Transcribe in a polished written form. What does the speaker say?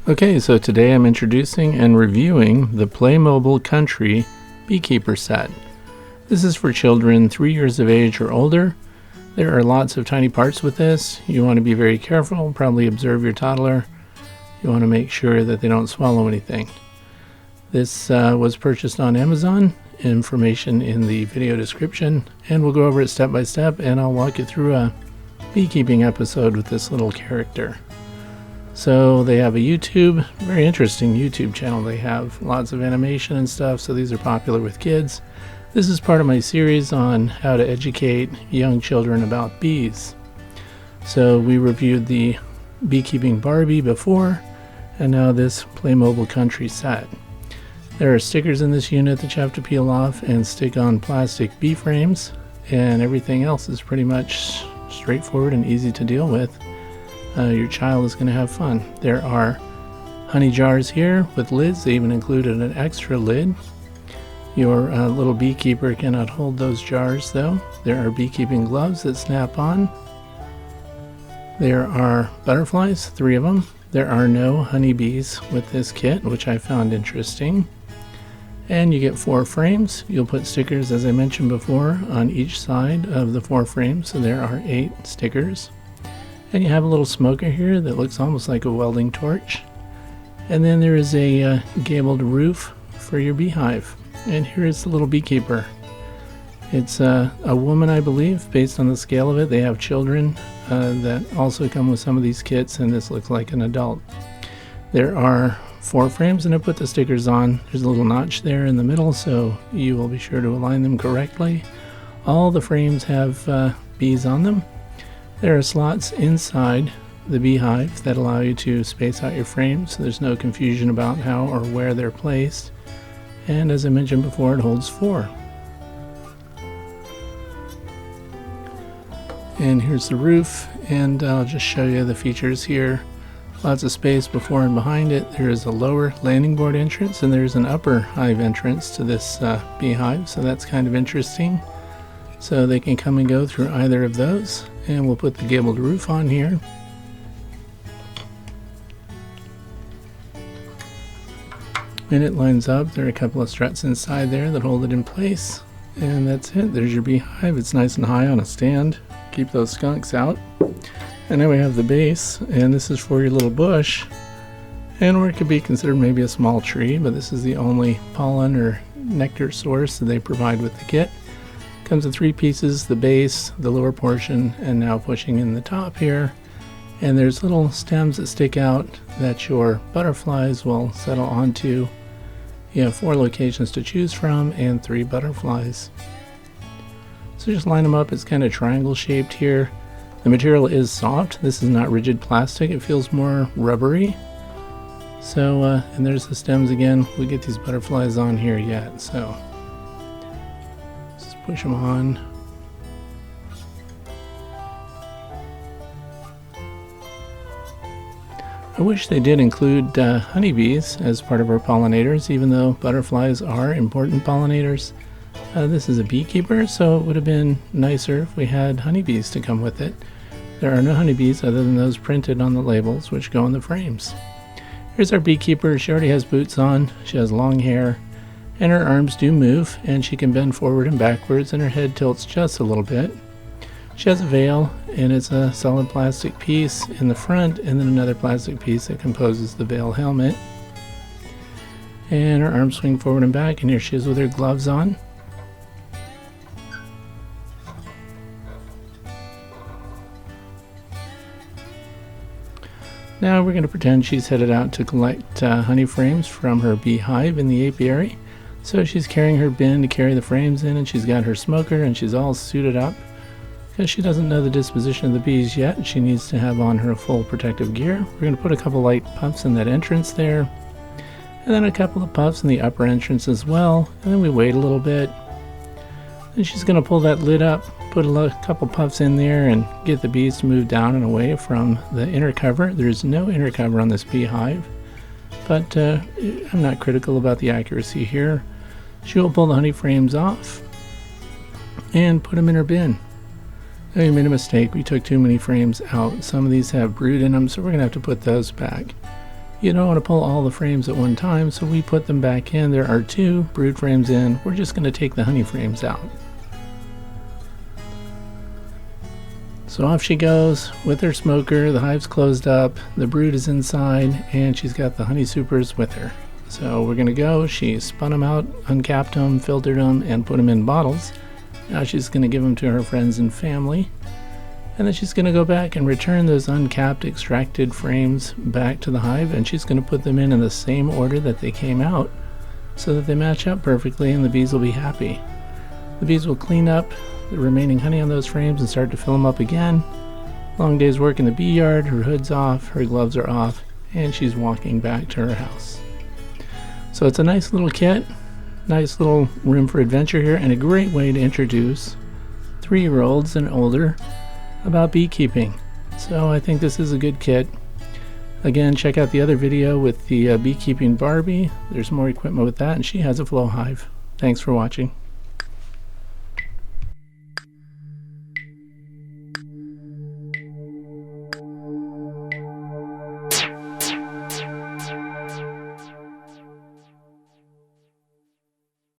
Okay, so today I'm introducing and reviewing the PlayMobil Country Beekeeper set. This is for children 3 years of age or older. There are lots of tiny parts with this. You want to be very careful, probably observe your toddler. You want to make sure that they don't swallow anything. This was purchased on Amazon. Information in the video description, and we'll go over it step by step, and I'll walk you through a beekeeping episode with this little character. So they have a YouTube, very interesting YouTube channel. They have lots of animation and stuff, so these are popular with kids. This is part of my series on how to educate young children about bees. So we reviewed the Beekeeping Barbie before, and now this PlayMobil Country set. There are stickers in this unit that you have to peel off and stick on plastic bee frames, and everything else is pretty much straightforward and easy to deal with. Your child is going to have fun. There are honey jars here with lids. They even included an extra lid. Your little beekeeper cannot hold those jars though. There are beekeeping gloves that snap on. There are butterflies, 3 of them. There are no honeybees with this kit, which I found interesting. And you get 4 frames. You'll put stickers, as I mentioned before, on each side of the 4 frames, so there are 8 stickers. And you have a little smoker here that looks almost like a welding torch. And then there is a gabled roof for your beehive. And here is the little beekeeper. It's a woman, I believe, based on the scale of it. They have children that also come with some of these kits, and this looks like an adult. There are 4 frames, and I put the stickers on. There's a little notch there in the middle, so you will be sure to align them correctly. All the frames have bees on them. There are slots inside the beehive that allow you to space out your frames, so there's no confusion about how or where they're placed. And as I mentioned before, it holds 4. And here's the roof, and I'll just show you the features here. Lots of space before and behind it. There is a lower landing board entrance, and there's an upper hive entrance to this beehive, so that's kind of interesting. So they can come and go through either of those, and we'll put the gabled roof on here. And it lines up. There are a couple of struts inside there that hold it in place, and that's it. There's your beehive. It's nice and high on a stand. Keep those skunks out. And then we have the base, and this is for your little bush, and or it could be considered maybe a small tree, but this is the only pollen or nectar source that they provide with the kit. Comes in 3 pieces: the base, the lower portion, and now pushing in the top here. And there's little stems that stick out that your butterflies will settle onto. You have 4 locations to choose from and 3 butterflies. So just line them up. It's kind of triangle shaped here. The material is soft. This is not rigid plastic. It feels more rubbery. So, and there's the stems again. We get these butterflies on here yet, so just push them on. I wish they did include honeybees as part of our pollinators, even though butterflies are important pollinators. This is a beekeeper, so it would have been nicer if we had honeybees to come with it. There are no honeybees other than those printed on the labels, which go in the frames. Here's our beekeeper. She already has boots on. She has long hair, and her arms do move, and she can bend forward and backwards, and her head tilts just a little bit. She has a veil, and it's a solid plastic piece in the front, and then another plastic piece that composes the veil helmet. And her arms swing forward and back, and here she is with her gloves on. Now we're going to pretend she's headed out to collect honey frames from her beehive in the apiary. So she's carrying her bin to carry the frames in, and she's got her smoker, and she's all suited up. Because she doesn't know the disposition of the bees yet, she needs to have on her full protective gear. We're going to put a couple light puffs in that entrance there, and then a couple of puffs in the upper entrance as well, and then we wait a little bit. Then she's going to pull that lid up, put a couple puffs in there, and get the bees to move down and away from the inner cover. There's no inner cover on this beehive, but I'm not critical about the accuracy here. She will pull the honey frames off and put them in her bin. Now we made a mistake. We took too many frames out. Some of these have brood in them, so we're going to have to put those back. You don't want to pull all the frames at one time, so we put them back in. There are 2 brood frames in. We're just going to take the honey frames out. So off she goes with her smoker. The hive's closed up, the brood is inside, and she's got the honey supers with her. So we're going to go. She spun them out, uncapped them, filtered them, and put them in bottles. Now she's going to give them to her friends and family. And then she's going to go back and return those uncapped extracted frames back to the hive, and she's going to put them in the same order that they came out so that they match up perfectly and the bees will be happy. The bees will clean up the remaining honey on those frames and start to fill them up again. Long day's work in the bee yard, her hood's off, her gloves are off, and she's walking back to her house. So it's a nice little kit, nice little room for adventure here, and a great way to introduce 3-year-olds and older about beekeeping. So I think this is a good kit. Again, check out the other video with the beekeeping Barbie. There's more equipment with that, and she has a flow hive. Thanks for watching.